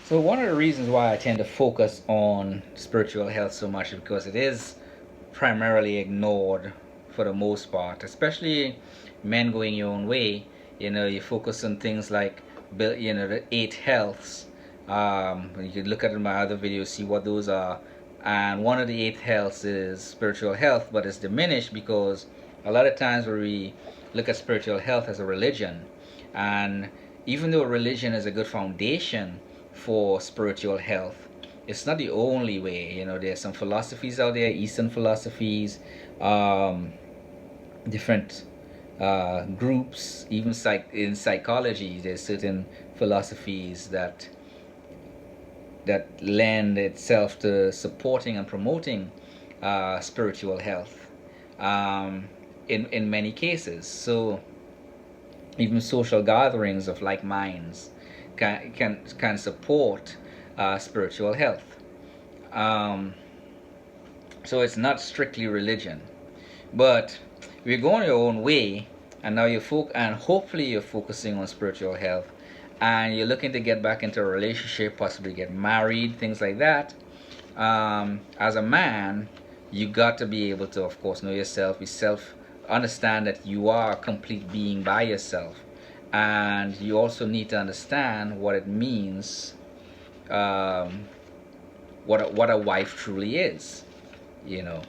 So one of the reasons why I tend to focus on spiritual health so much is because it is primarily ignored for the most part, especially men going your own way. You focus on things like the eight healths. You could look at my other videos, see what those are. And one of the eight healths is spiritual health, but it's diminished because a lot of times where we look at spiritual health as a religion, and even though religion is a good foundation for spiritual health, it's not the only way. There's some philosophies out there, Eastern philosophies, um, different groups, even in psychology, there's certain philosophies that lend itself to supporting and promoting spiritual health in many cases. So even social gatherings of like minds can support spiritual health. Um, so it's not strictly religion, but we're going your own way, and now and hopefully you're focusing on spiritual health, and you're looking to get back into a relationship, possibly get married, things like that. As a man, you got to be able to, of course, know yourself, understand that you are a complete being by yourself, and you also need to understand what it means, um, what a wife truly is. You know,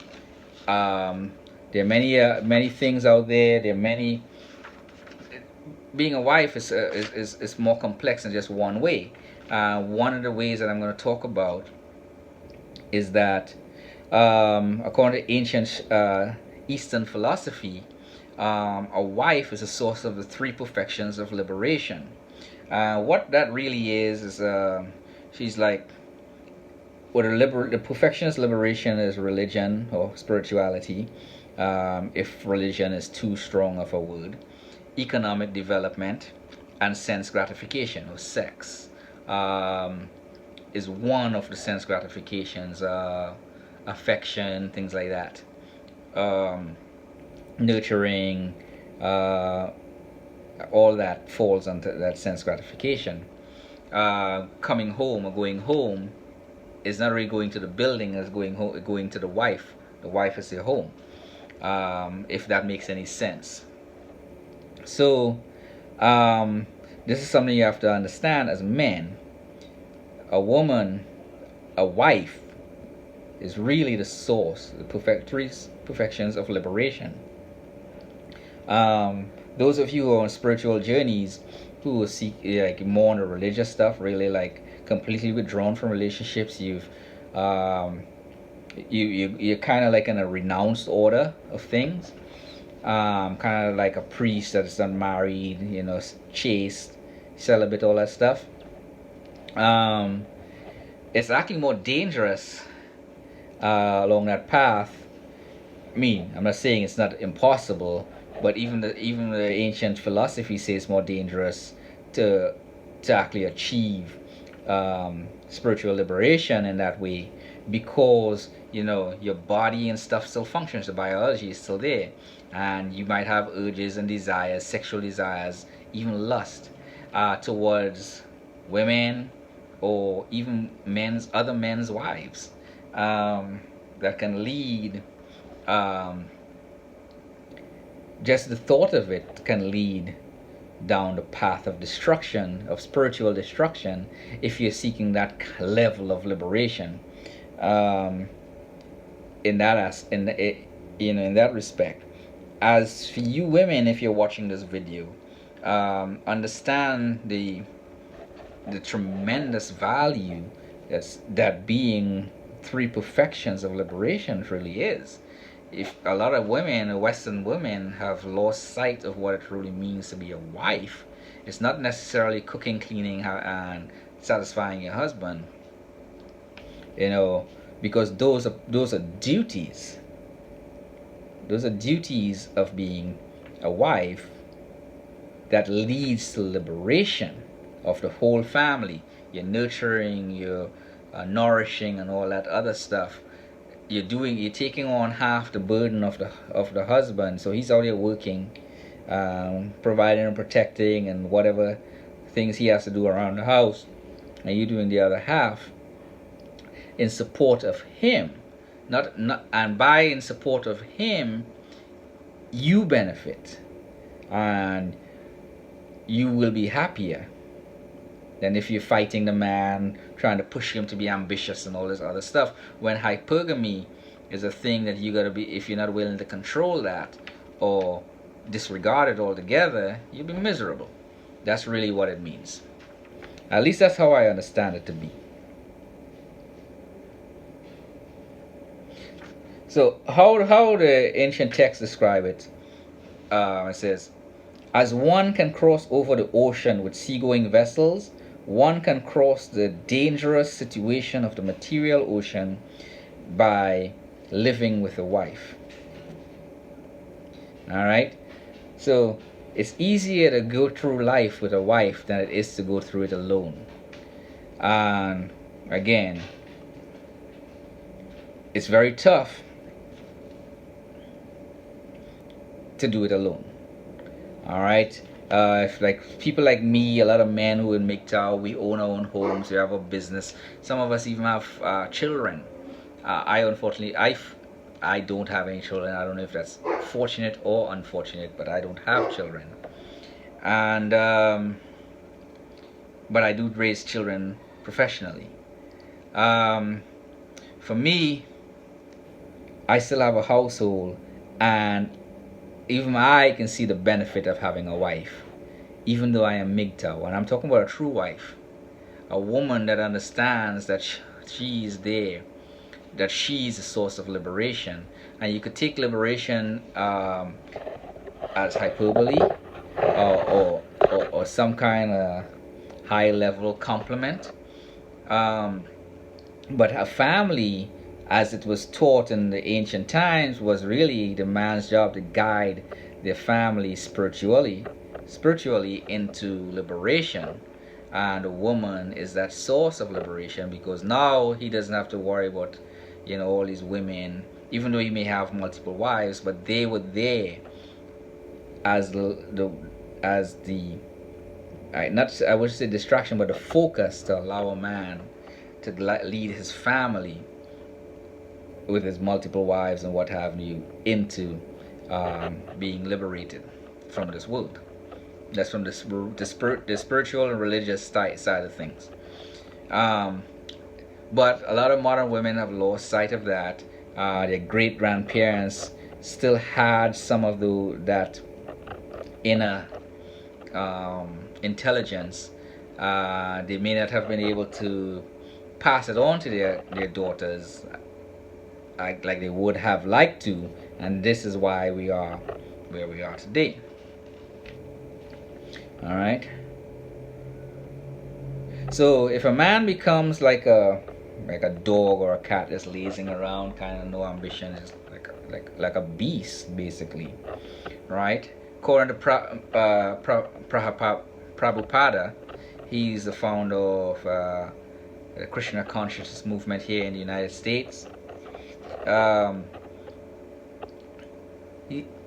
um, there are many things out there. There are many. Being a wife is more complex than just one way. One of the ways that I'm going to talk about is that, according to ancient Eastern philosophy, a wife is a source of the three perfections of liberation. What that really is she's like, what the perfectionist liberation is religion or spirituality, if religion is too strong of a word, economic development, and sense gratification or sex, is one of the sense gratifications, affection, things like that, um, nurturing, uh, all that falls under that sense gratification. Coming home or going home is not really going to the building as going to the wife. The wife is your home, if that makes any sense. So, this is something you have to understand as men. A woman, a wife, is really the source, the perfections of liberation. Those of you who are on spiritual journeys, who seek like more on the religious stuff, really like completely withdrawn from relationships, um, you're kind of like in a renounced order of things, kind of like a priest that is not married, chaste, celibate, all that stuff. Um, it's actually more dangerous along that path. I mean, I'm not saying it's not impossible, but even the ancient philosophy says it's more dangerous to actually achieve spiritual liberation in that way, because your body and stuff still functions, the biology is still there, and you might have urges and desires, sexual desires, even lust towards women, or even other men's wives, that can lead, um, just the thought of it can lead down the path of destruction, of spiritual destruction, if you're seeking that level of liberation. Um, in that as in it, in that respect. As for you women, if you're watching this video, understand the tremendous value that being three perfections of liberation really is. If a lot of women, Western women, have lost sight of what it really means to be a wife, it's not necessarily cooking, cleaning, and satisfying your husband. You know, because those are duties. Those are duties of being a wife that leads to liberation of the whole family. You're nurturing, you're nourishing, and all that other stuff. You're taking on half the burden of the husband, so he's out there working, providing and protecting and whatever things he has to do around the house, and you doing the other half in support of him, not and by in support of him, you benefit, and you will be happier than if you're fighting the man, trying to push him to be ambitious and all this other stuff. When hypergamy is a thing that you gotta be, if you're not willing to control that or disregard it altogether, you'll be miserable. That's really what it means. At least that's how I understand it to be. So how the ancient texts describe it, it says, as one can cross over the ocean with seagoing vessels, one can cross the dangerous situation of the material ocean by living with a wife. All right? So it's easier to go through life with a wife than it is to go through it alone. And again, it's very tough to do it alone. All right. If like people like me, a lot of men who in MGTOW, we own our own homes, we have a business. Some of us even have children. I unfortunately, I don't have any children. I don't know if that's fortunate or unfortunate, but I don't have children. And but I do raise children professionally. For me, I still have a household, and even I can see the benefit of having a wife, even though I am MGTOW. And I'm talking about a true wife, a woman that understands that she's there, that she's a source of liberation. And you could take liberation as hyperbole or some kind of high level compliment. But a family, as it was taught in the ancient times, was really the man's job to guide their family spiritually into liberation. And the woman is that source of liberation, because now he doesn't have to worry about, all these women, even though he may have multiple wives, but they were there as the not, I would say distraction, but the focus to allow a man to lead his family with his multiple wives and what have you into being liberated from this world. That's from the spiritual and religious side of things. But a lot of modern women have lost sight of that. Their great grandparents still had some of that inner intelligence. They may not have been able to pass it on to their daughters like they would have liked to, and this is why we are where we are today. All right. So if a man becomes like a dog or a cat that's lazing around, kind of no ambition, is like a beast basically, right? According to Prabhupada, he's the founder of the Krishna consciousness movement here in the United States.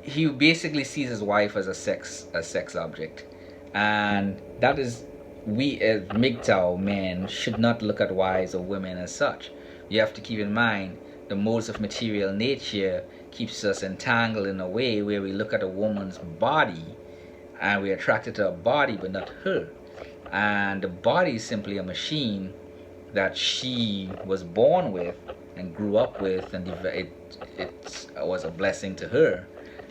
He basically sees his wife as a sex object, and that is, we as MGTOW men should not look at wives or women as such. You have to keep in mind the modes of material nature keeps us entangled in a way where we look at a woman's body and we're attracted to her body but not her, and the body is simply a machine that she was born with and grew up with, and it was a blessing to her,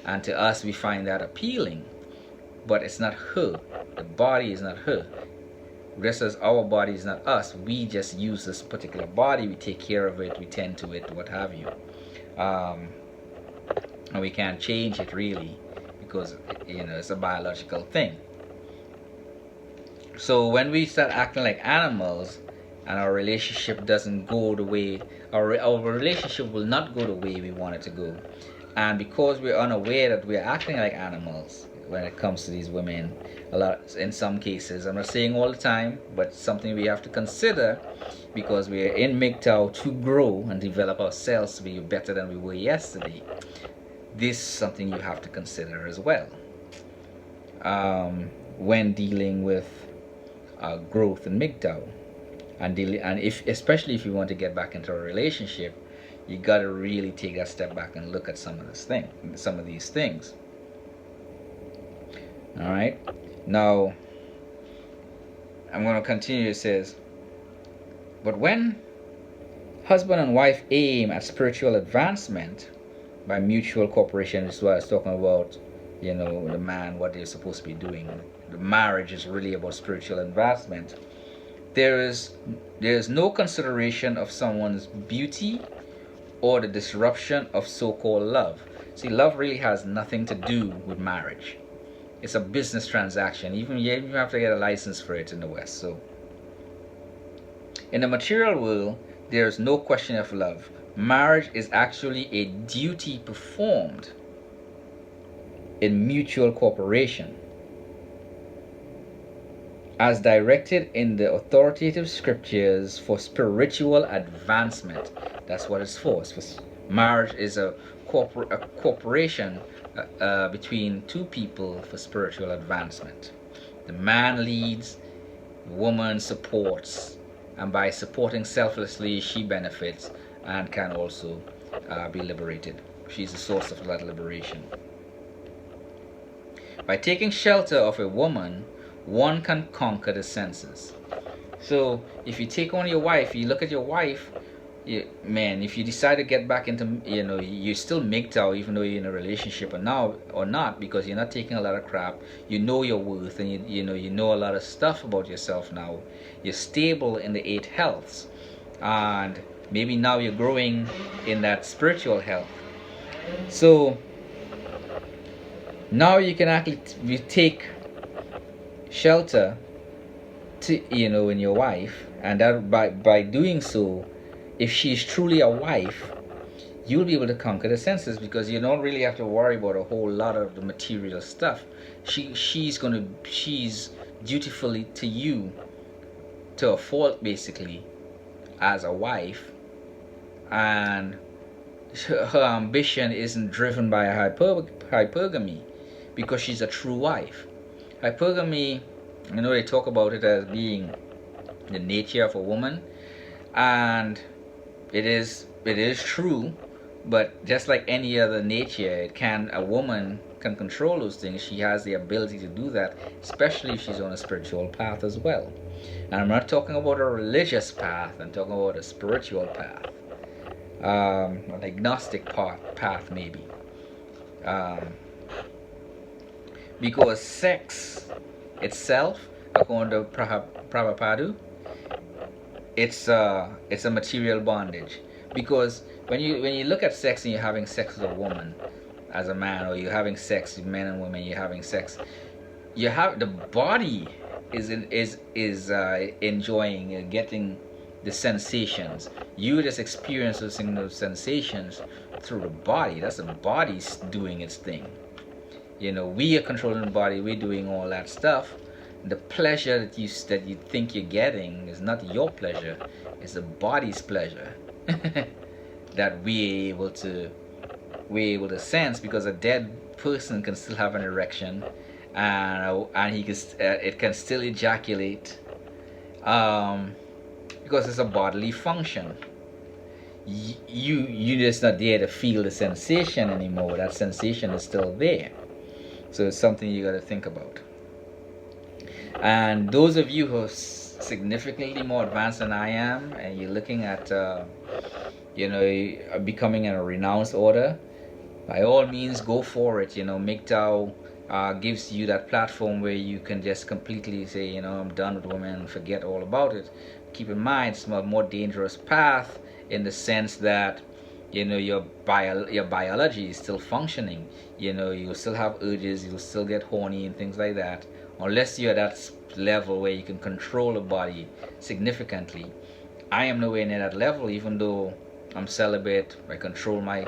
and to us we find that appealing, but it's not her. The body is not her. Just as our body is not us, we just use this particular body, we take care of it, we tend to it, what have you, and we can't change it really, because it's a biological thing. So when we start acting like animals and our relationship doesn't go the way, our relationship will not go the way we want it to go, and because we're unaware that we're acting like animals when it comes to these women, in some cases, I'm not saying all the time, but something we have to consider, because we're in MGTOW to grow and develop ourselves to be better than we were yesterday. This is something you have to consider as well when dealing with growth in MGTOW. and if, especially if you want to get back into a relationship, you got to really take that step back and look at some of these things. All right. Now, I'm going to continue. It says, but when husband and wife aim at spiritual advancement by mutual cooperation, this is what I was talking about, the man, what they're supposed to be doing. The marriage is really about spiritual advancement. There is no consideration of someone's beauty or the disruption of so-called love. See, love really has nothing to do with marriage. It's a business transaction. Even you have to get a license for it in the West. So, in the material world, there is no question of love. Marriage is actually a duty performed in mutual cooperation, as directed in the authoritative scriptures for spiritual advancement. That's what it's for. Marriage is a cooperation between two people for spiritual advancement. The man leads, the woman supports, and by supporting selflessly, she benefits and can also be liberated. She's the source of that liberation. By taking shelter of a woman, one can conquer the senses. So if you take on your wife, you look at your wife, if you decide to get back into, you still MGTOW even though you're in a relationship or not, because you're not taking a lot of crap. You know your worth, and you know a lot of stuff about yourself now. You're stable in the 8 healths, and maybe now you're growing in that spiritual health. So now you can actually take shelter in your wife, and that by doing so, if she's truly a wife, you'll be able to conquer the senses, because you don't really have to worry about a whole lot of the material stuff. She's dutifully to you, to a fault, basically, as a wife, and her ambition isn't driven by a hypergamy, because she's a true wife. Hypergamy, they talk about it as being the nature of a woman, and it is true, but just like any other nature, a woman can control those things. She has the ability to do that, especially if she's on a spiritual path as well. And I'm not talking about a religious path, I'm talking about a spiritual path, an agnostic path maybe. Because sex itself, according to Prabhupada, it's a material bondage. Because when you look at sex and you're having sex with a woman as a man, or you're having sex with men and women, you're having sex, the body is enjoying, getting the sensations. You just experiencing those sensations through the body. That's the body's doing its thing. We are controlling the body. We're doing all that stuff. The pleasure that you think you're getting is not your pleasure. It's the body's pleasure that we're able to sense, because a dead person can still have an erection, and it can still ejaculate, because it's a bodily function. You just not there to feel the sensation anymore. That sensation is still there. So it's something you got to think about. And those of you who are significantly more advanced than I am, and you're looking at becoming in a renounced order, by all means go for it. MGTOW gives you that platform where you can just completely say, I'm done with women, forget all about it. Keep in mind, it's a more dangerous path, in the sense that your biology is still functioning. You'll still have urges, you'll still get horny and things like that, unless you're at that level where you can control the body significantly. I am nowhere near that level, even though I'm celibate. I control my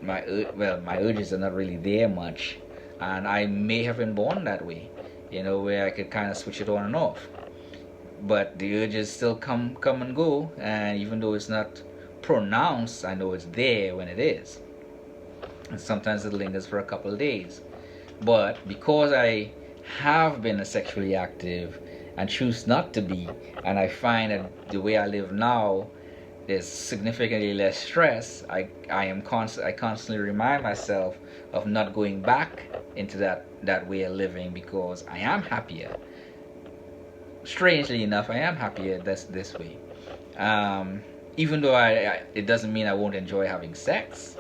urges are not really there much, and I may have been born that way, where I could kind of switch it on and off. But the urges still come and go, and even though it's not pronounced, I know it's there when it is. And sometimes it lingers for a couple of days. But because I have been sexually active, and choose not to be. And I find that the way I live now, there's significantly less stress. I constantly remind myself of not going back into that way of living, because I am happier. Strangely enough, I am happier this way. Um, Even though it doesn't mean I won't enjoy having sex.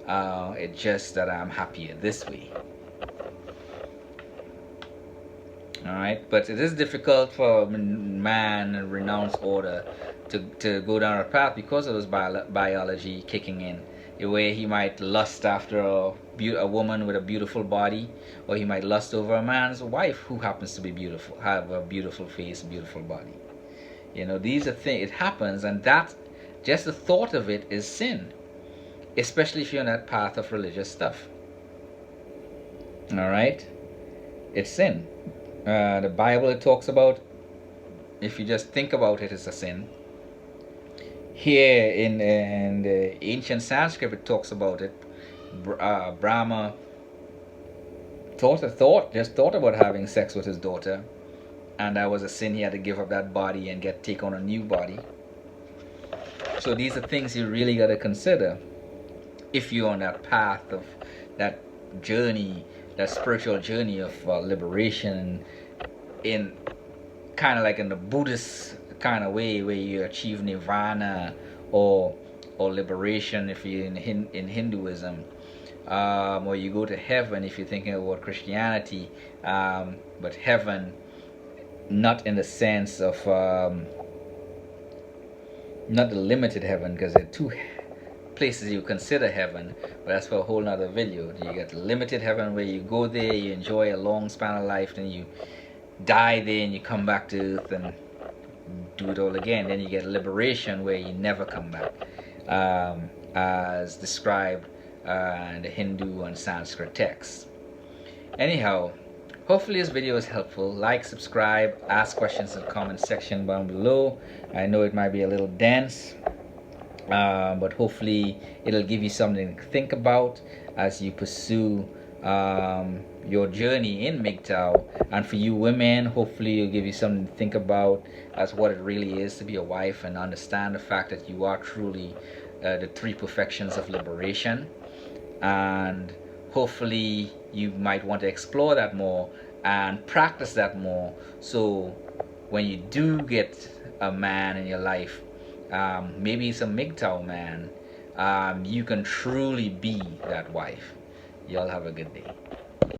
It's just that I'm happier this way. All right, but it is difficult for man and renounce order to go down a path because of his biology kicking in. The way he might lust after a woman with a beautiful body, or he might lust over a man's wife who happens to be beautiful, have a beautiful face, beautiful body. These are things. It happens, and that just the thought of it is sin, especially if you're on that path of religious stuff. All right, it's sin. The Bible, it talks about, if you just think about it, it's a sin. Here in the ancient Sanskrit, it talks about it. Brahma thought about having sex with his daughter, and that was a sin. He had to give up that body and take on a new body. So these are things you really got to consider if you're on that path of that journey, that spiritual journey of liberation, in kind of like in the Buddhist kind of way, where you achieve nirvana or liberation if you're in Hinduism, or you go to heaven if you're thinking about Christianity, but heaven not in the sense of not the limited heaven, because there are two places you consider heaven, but that's for a whole nother video. You get the limited heaven, where you go there, you enjoy a long span of life, then you die there and you come back to earth and do it all again. Then you get liberation, where you never come back, as described in the Hindu and Sanskrit texts. Anyhow, hopefully this video is helpful. Like, subscribe, ask questions in the comment section down below. I know it might be a little dense, but hopefully it'll give you something to think about as you pursue your journey in MGTOW. And for you women, hopefully it'll give you something to think about as what it really is to be a wife, and understand the fact that you are truly the three perfections of liberation. And hopefully you might want to explore that more and practice that more, so when you do get a man in your life, maybe it's a MGTOW man, you can truly be that wife. Y'all have a good day.